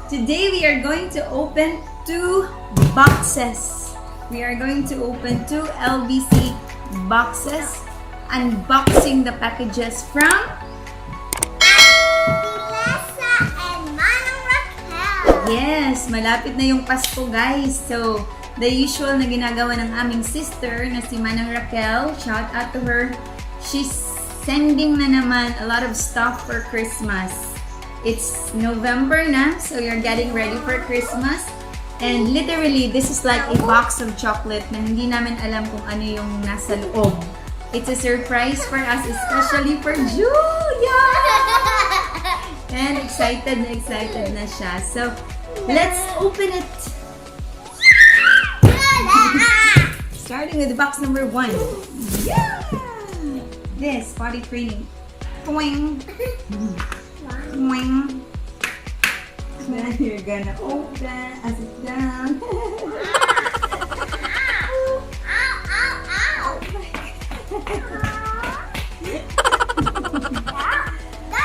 Today we are going to open 2 boxes. We are going to open 2 LBC boxes, unboxing the packages from Lisa and Manang Raquel. Yes, malapit na yung Pasko, guys. So, the usual na ginagawa ng aming sister na si Manang Raquel, shout out to her. She's sending na naman a lot of stuff for Christmas. It's November na, so you're getting ready for Christmas. And literally, this is like a box of chocolate na hindi namin alam kung ano yung nasa loob. It's a surprise for us, especially for Julia! And excited na siya. So, let's open it! Starting with box number 1. Yeah! This, potty training. Poing! Poing! Then you're gonna open as it down.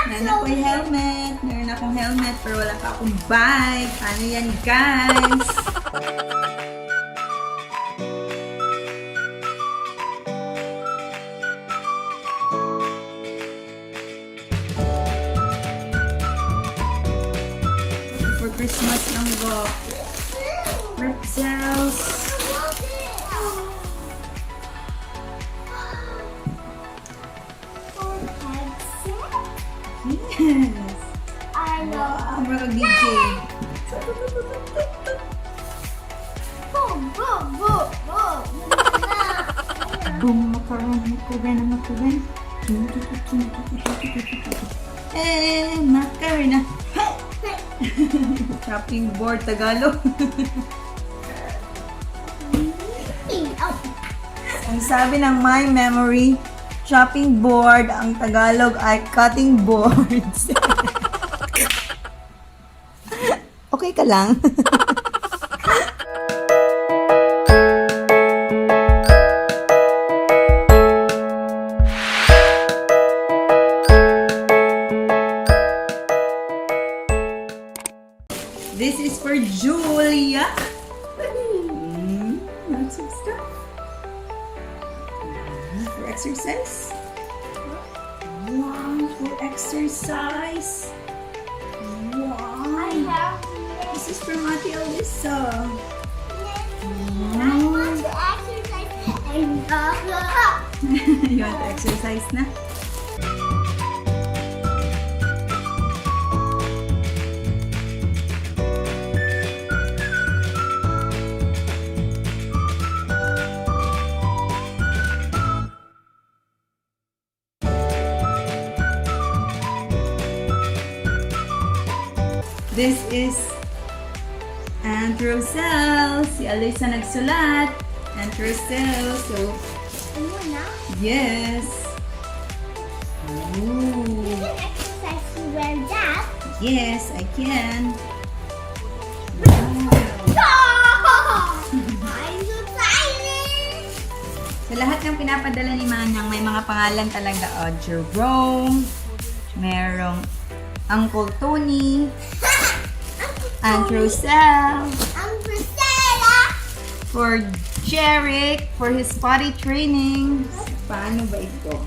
Meron akong helmet. Meron akong helmet pero wala pa akong bike. Paano yan, guys? For Christmas lang ba? Pretzels. Yes. I know. Wow, mga DJ. Boom, boom, boom, boom. Boom, makaran. Eh, macarena. Chopping board Tagalog. Ang sabi ng My Memory, chopping board, ang Tagalog ay cutting boards. Okay ka lang? This is for Julia. Lots of stuff. For exercise. Wow, for exercise. Wow. This is from Ate Alyssa. I want to exercise and You want to exercise na? This is Aunt Roselle. Si Alyssa nagsulat. Aunt Roselle. So, yes. Ooh. You can exercise to wear that. Yes, I can. I'm so excited. Sa lahat ng pinapadala ni Manang, may mga pangalan talaga. O, Jerome. Merong Uncle Tony. Aunt Roselle. I'm Priscilla. For Jeric, for his potty training. Paano ba ito?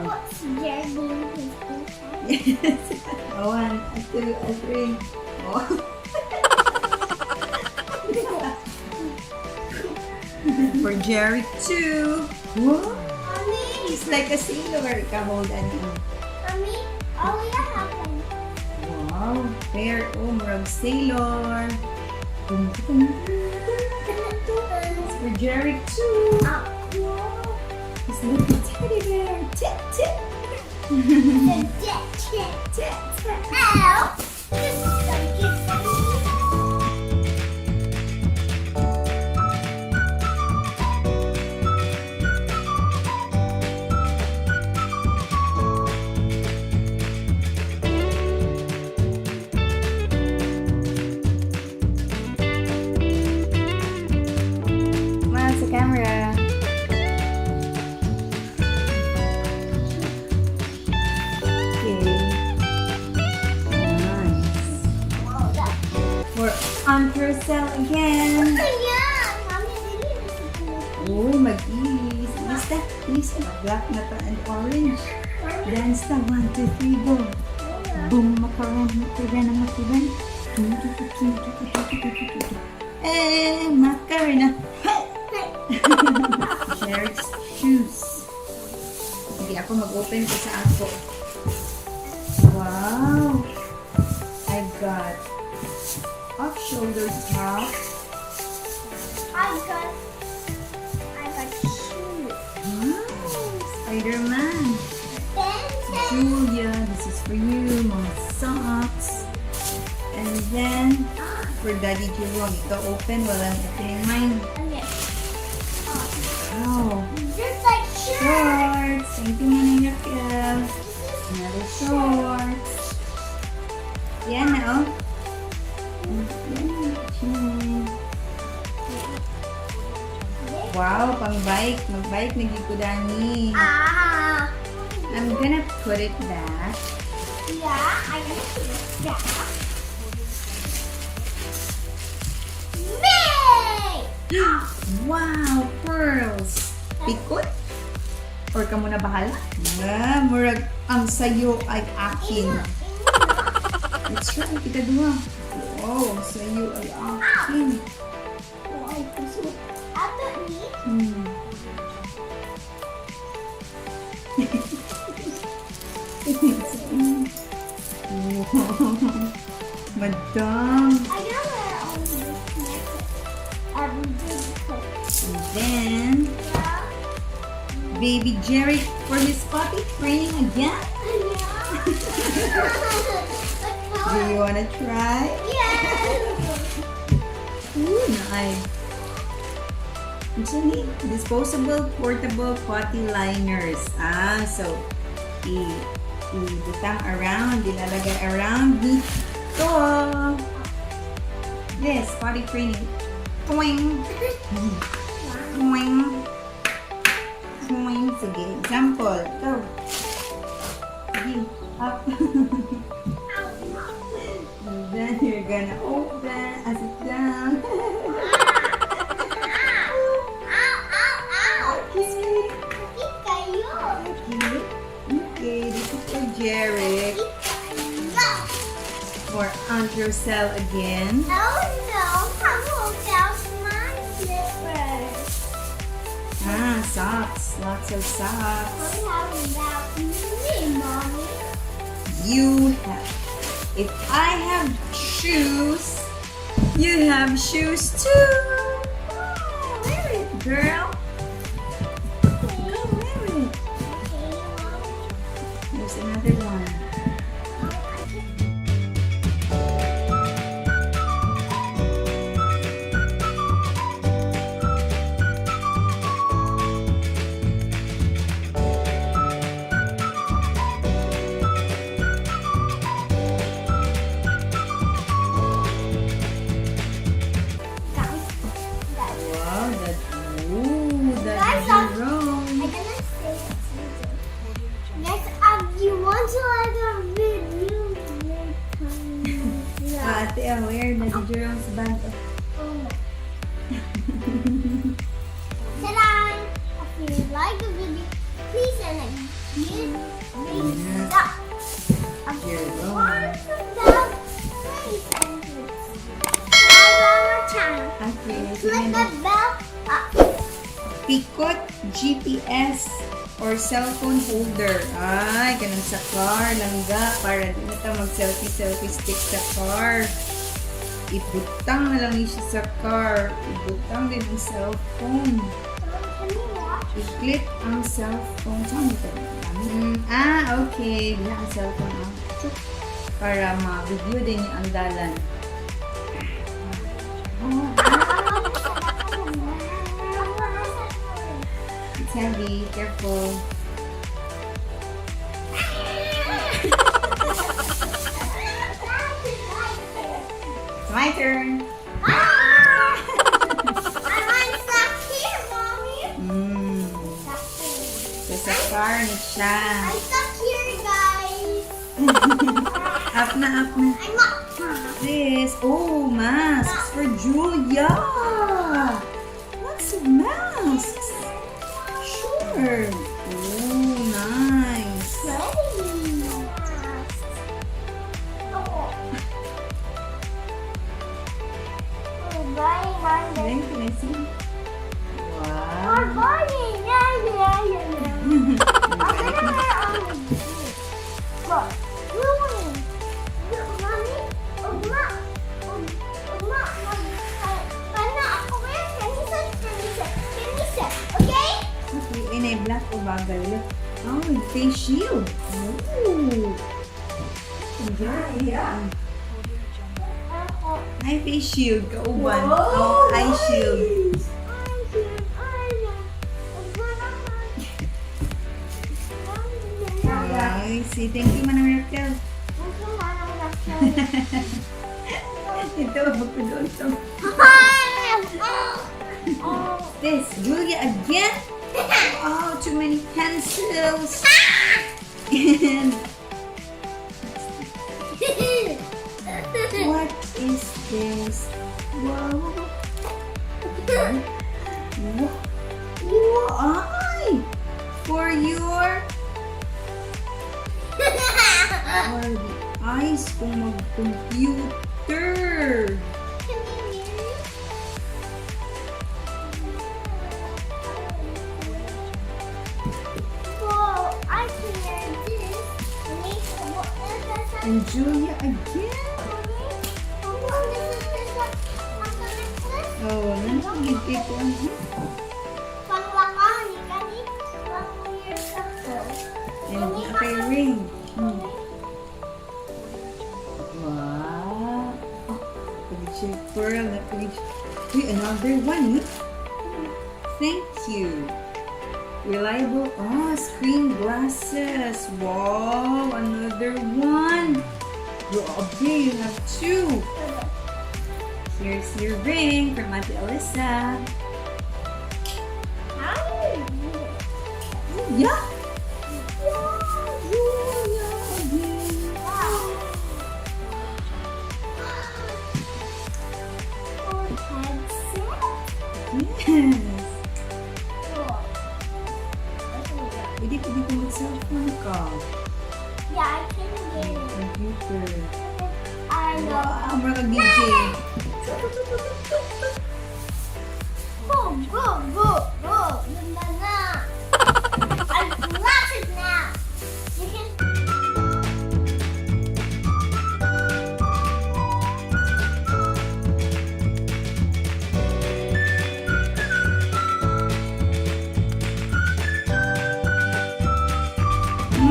What's Jerry? Yes. 1, 2, 3. Oh. For Jeric too. What? Mommy, He's like a sailor. Come on, Daddy. mommy, all we have. Wow. Fair. Oh, murag sailor. It's for Jeric too. His little teddy bear. Tit, tit. Tit, tit. Ow! This is so cute for me. Come on, sa camera. Okay. Aunt Roselle again. Yeah, mommy didn't listen to me. Oh, mag-is. Basta, please. Black na pa and orange. Dance na. 1, 2, 3, go. Boom, macaron, macaron. Eh, macarena. Derek's shoes. Sige, ako mag-open ko sa ako. Wow! I got off-shoulder top. I got shoes. Wow! Spider-Man. Then, Julia, this is for you. Mga socks. And then, for Daddy Jerome, ito open. Walang opening mine. okay. Wow! Just like shoes. Shorts! Thank you, Manang Raquel. Another shorts. Yan na, oh. Yan. Wow, pang bike. Mag-bike na ko Dani. Ah. I'm gonna put it back. Yeah, I can see that. May! Wow, pearls. Pikot? Or ka muna bahala? Murag ang sayo ay akin. Let's try. Kita dua. Wow, ang sayo ay akin. Oh, I pusod. Ato ni? Madam. I don't wear all this necklace. Every day coat. And then, Yeah. baby Jerry for his potty training again. Yeah. Do you wanna try? Yeah. Ooh, nice. Actually, disposable portable potty liners. So, ibutang around, ilalagay around dito. Yes, potty training. Twing! Twing! Twing! Sige, example. Go. Sige, up. And then you're gonna open, as it down. Okay. Kayo. Okay, this is for Jerry. For Aunt Roselle again. No, come on, that's my slippers. Socks. Lots of socks. What about me, mommy? You have. If I have shoes, you have shoes too. Wear it, girl. Wear it. There's another one. Wow, that's Jerome. I'm gonna say something. Next, you want to like a video? Yeah. Ate, aware na si Jerome's bag. Oh my. Ta-da! If you like the video, please send a huge thumbs up. Jerome. Please and subscribe our channel. Okay, Click sige the na. bell up. Pikot GPS or cellphone holder. Ay, ganun sa car. Langga para di na tayo mag-selfie stick sa car. Ibutang na lang siya sa car. Ibutang din ang cellphone. Can you watch? I-click ang cellphone. Saan ito? Okay. Bila ang cellphone. Para ma-video din yung andalan. It's heavy. Careful. It's my turn. I'm stuck here, mommy. Stuck here. So, sa car ni siya. I'm stuck here, guys. Up na, up na. I'm up. This. Oh, masks for Julia. Lots of masks. Sure. Oh, nice. Okay, can I see? Wow. Okay, inay black o bagay. Oh, face shield. Oh. Yeah. Ay, face shield. Kauban. Oh, eye shield. Ay, see. Thank you, Manang Raquel. Ito, magpadoon ito. This, Julia again? Oh, too many pencils. And what is this? Wow. Why? For your or the eyes kung mag-computer. And Julia again. Oh, nanagigit ko. And okay, ring. Wow. Pag-check pearl na Wait, another one. Thank you. Reliable. Oh, screen glasses. Wow, another one. Okay, you have two. Here's your ring from Auntie Alyssa. Yeah. Yes. Pwede ko mag-cellphone ka. Yeah, I can get it. Computer. I know. Wow, mga DJ. Go, go, go, go. Na. I'm flattened now. You can.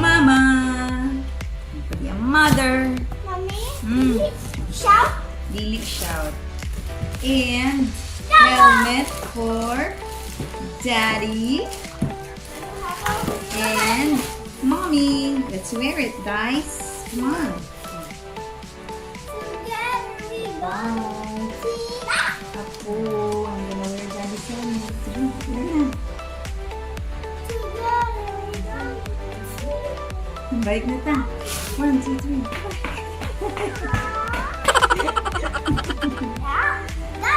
Mama. Pwede ang mother. Mommy, shout. Lily shout. And helmet for daddy and mommy. Let's wear it, guys. Come on. Together we go. Wow. See? Ako, I'm gonna wear daddy's helmet. Sige, wear na. Together we go. Balik na ta. 1, 2, 3.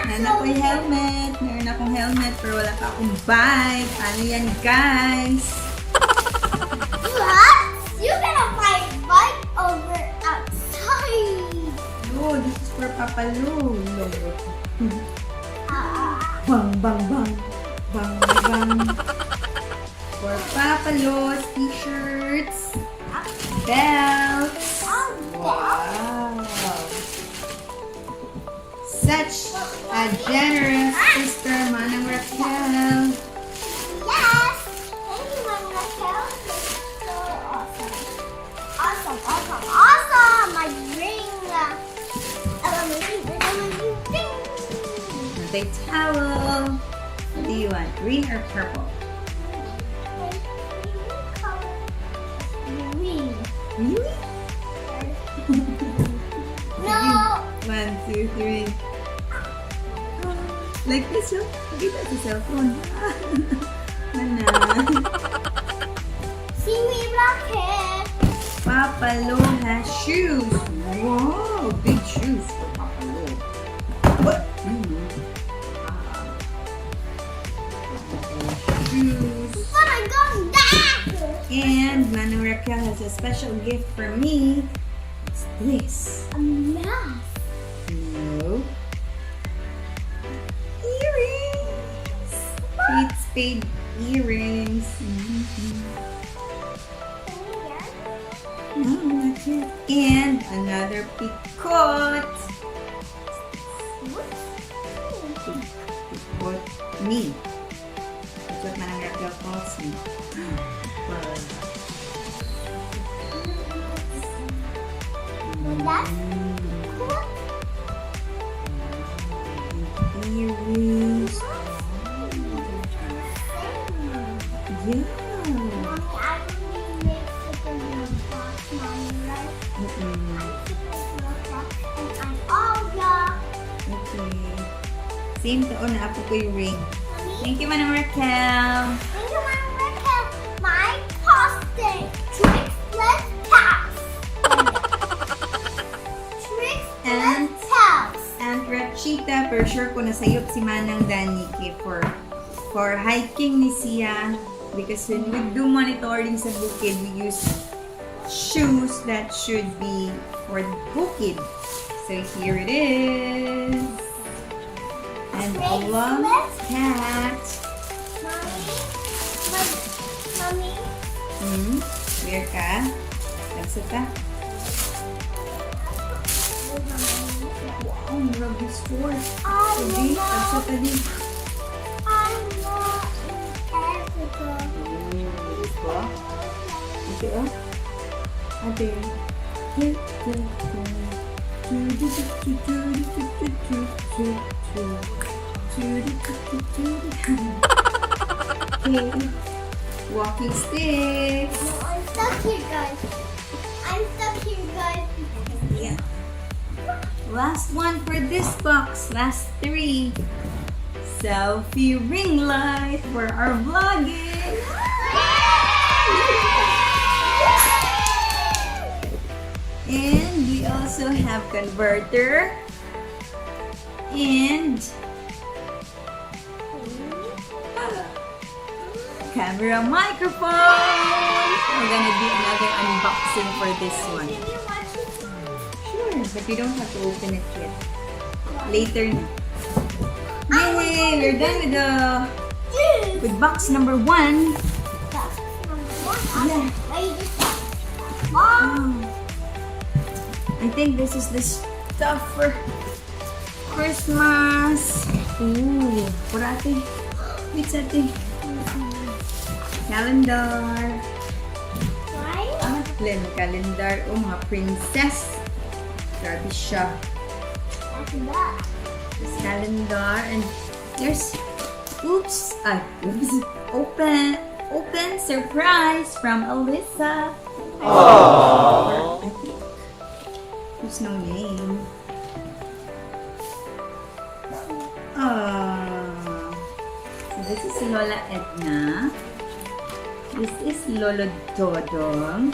Meron akong helmet. Meron akong helmet pero wala pa akong bike. Ano yan, guys? What? You gonna ride bike over outside? Oh, this is for Papa Lou. Bang, bang, bang. Bang, bang, bang. For Papa Lou's t-shirts. Belts. Wow. Such a generous sister, Manang Raquel. Yes! Anyone that counts is so awesome. Awesome, awesome, awesome! My ring! The towel. What do you want? Green or purple? Green. Really? No! 1, 2, 3. Like this, oh. Kita sa cellphone. Mana? See me rocket! Papa Papa Lo has shoes. Wow, big shoes for Papa Lo. What? Shoes. But I got that! And Manang Raquel has a special gift for me. What's this? A mask. No. Earrings. Kate Spade earrings. No, that's it. And another picot. Picot me. That's what Manang Raquel calls me. That's Earrings. Yeah. Mommy, I really make superhero socks, Mommy, right? Superhero socks, and I'm Olga. Okay. Same taon na apo ko yung ring. Mommy, Thank you, Manang Raquel. thank you, Mom Raquel. My posting tricks, let's taps. Tricks, And- let's taps. Aunt Rachita, for sure ko nasayop si Manang Danike for hiking ni siya. Because when we do monitoring sa bukid, we use shoes that should be for the bukid. So here it is. And a long hat. Mommy, Where ka? Nagsa ka? Wow, murag store. Sige, nagsa ka din. I'm not in Africa. Ito? Ate, oh. Ate. Okay. Walking sticks. No, I'm stuck here, guys. I'm stuck here, guys. Yeah. Last one for this box. Last 3. Selfie ring light for our vlogging. And we also have converter and camera microphone. We're gonna do another unboxing for this one. Can you watch it? Sure, but you don't have to open it yet. Later na. Yay! We're done with box number 1. Yeah. I think this is the stuff for Christmas. Ooh, kurate. Wait, ate. Calendar. Calendar. Oh, mga princess. Grabe siya. This calendar and there's oops. Open surprise from Alyssa. I think there's no name. So this is Lola Edna. This is Lolo Dodong.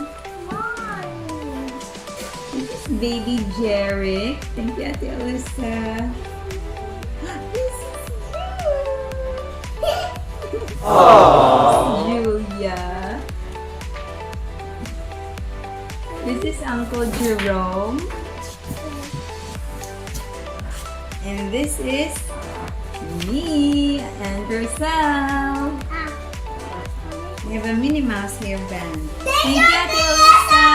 This is Baby Jeric. Thank you, Ate Alyssa. This is Julia. This is Uncle Jerome. And this is me and Roselle. We have a Minnie Mouse hairband. Thank you, Ate Alyssa.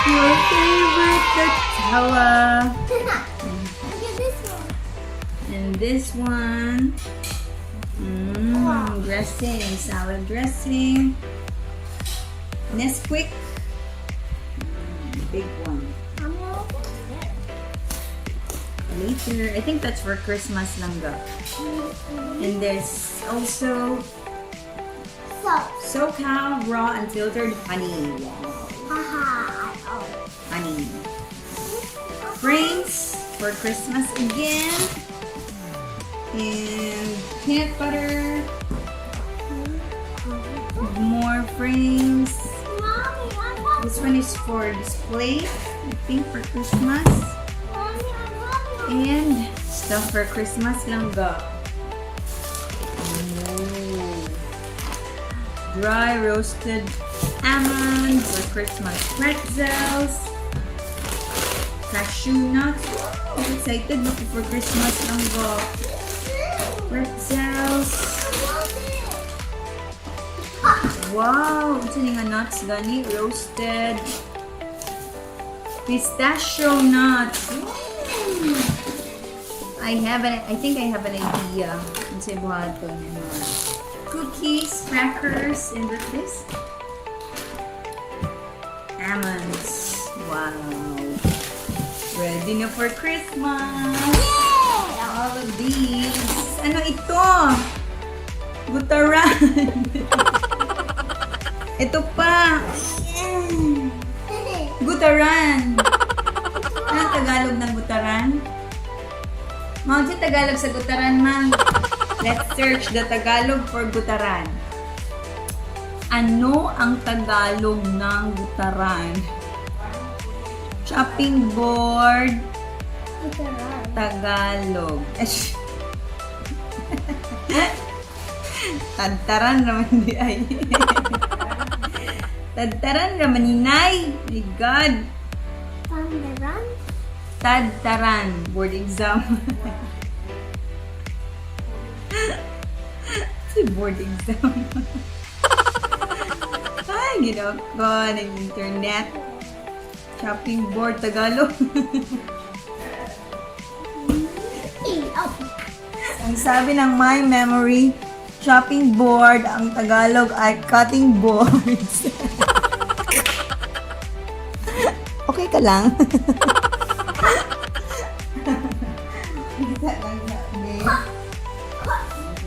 Your favorite, the Tala. Look at this one. And this one, dressing, salad dressing. Nesquik, big one. I'm gonna open it. Later, I think that's for Christmas lang ga. And there's also SoCal raw unfiltered honey. Wow. Haha. Honey. Frames for Christmas again. And peanut butter. More frames. Mommy, I want This one is for display, I think for Christmas. Mommy, I love you. And stuff for Christmas lang ga. Dry roasted almonds or Christmas pretzels. Cashew nuts. I'm excited na for Christmas lang ga. Pretzels. Wow! Ito nga nuts gani. Roasted. Pistachio nuts. I think I have an idea. Ang sa buhato niya. Cookies, crackers, and what this? Almonds. Wow. Ready na for Christmas. All of these. Ano ito? Gutaran. Ito pa. Gutaran. Anong Tagalog ng gutaran? Mao si Tagalog sa gutaran, ma'am. Let's search the Tagalog for gutaran. Ano ang Tagalog ng gutaran? Chopping board. Tagalog. Tadtaran naman di ay. Tadtaran naman inay. My God. Pandaran? Tadtaran. Board exam. Si board exam. Ay, ginawa ko ng internet. Chopping board Tagalog. Ang sabi ng My Memory, chopping board, ang Tagalog ay cutting boards. Okay ka lang?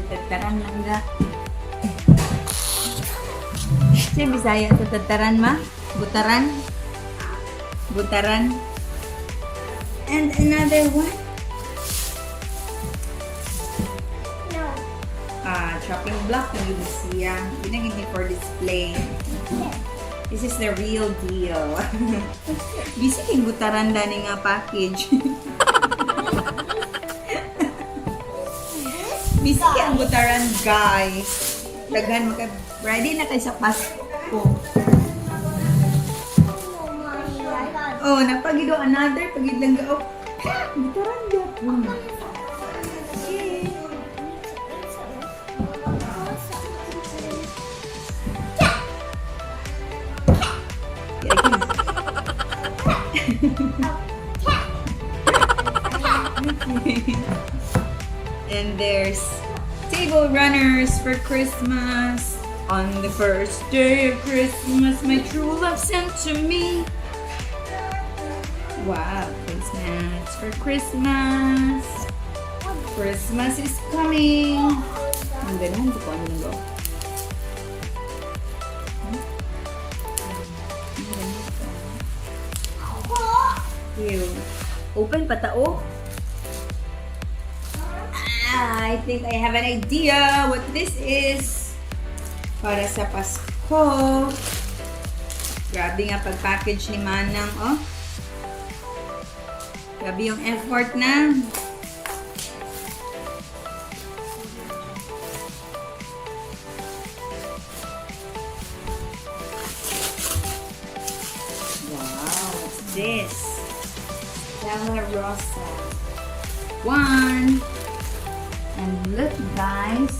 Tataran lang ga. Si Bisaya sa tataran ma? Butaran? Butaran? And another one? Chopping block ng LBC. Ginagin for display. This is the real deal. Busy kay butaran dani nga package. Busy kay ang butaran, guys. Daghan maka ready na kay sa Pasko. Oh, napagido another pagid lang ga. Oh, butaran gyud. And there's table runners for Christmas. On the first day of Christmas, my true love sent to me. Wow, Christmas for Christmas. Christmas is coming. Ang ganun, hindi ko ano lang go. Ew. Open patao. I think I have an idea what this is. Para sa Pasko. Grabe nga pag-package ni Manang, oh. Grabe yung effort na. Wow, what's this? Rosa. One. And look, guys.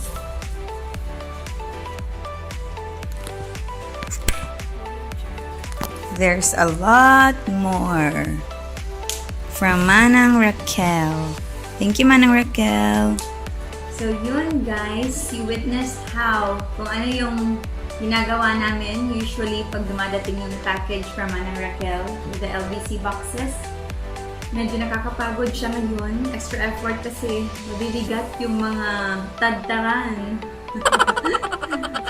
There's a lot more from Manang Raquel. Thank you, Manang Raquel. So yun, guys, you witnessed how kung ano yung ginagawa namin usually pag dumadating yung package from Manang Raquel with the LBC boxes. Medyo nakakapagod siya ngayon. Extra effort kasi mabibigat yung mga tadtaran.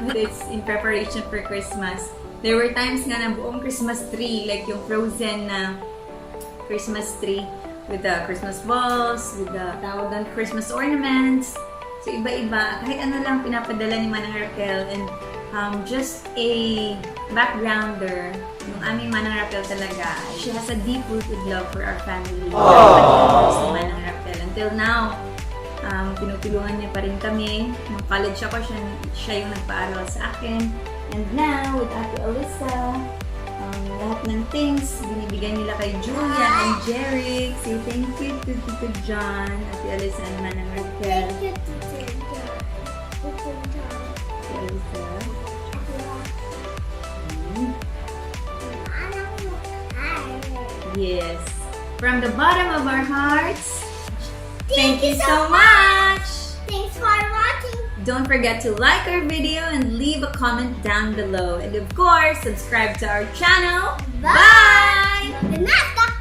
But it's in preparation for Christmas. There were times nga na buong Christmas tree, like yung frozen na Christmas tree with the Christmas balls, with the tawagan Christmas ornaments. So iba-iba. Kahit ano lang pinapadala ni Manang Raquel. And just a backgrounder, yung aming Manang Raquel talaga, she has a deep-rooted love for our family. Si Manang Raquel. Until now, pinupulungan niya pa rin kami. Nung college ako, siya yung nagpaaral sa akin. And now, with Ate Alyssa, lahat ng things, binibigay nila kay Julia and Jeric. Say thank you to Tito John, Ate Alyssa and Manang Raquel. Thank you, Teacher John. Ate Alyssa. Yes. From the bottom of our hearts, thank you so much! Thanks for watching. Don't forget to like our video and leave a comment down below. And of course, subscribe to our channel. Bye! Bye! Good night.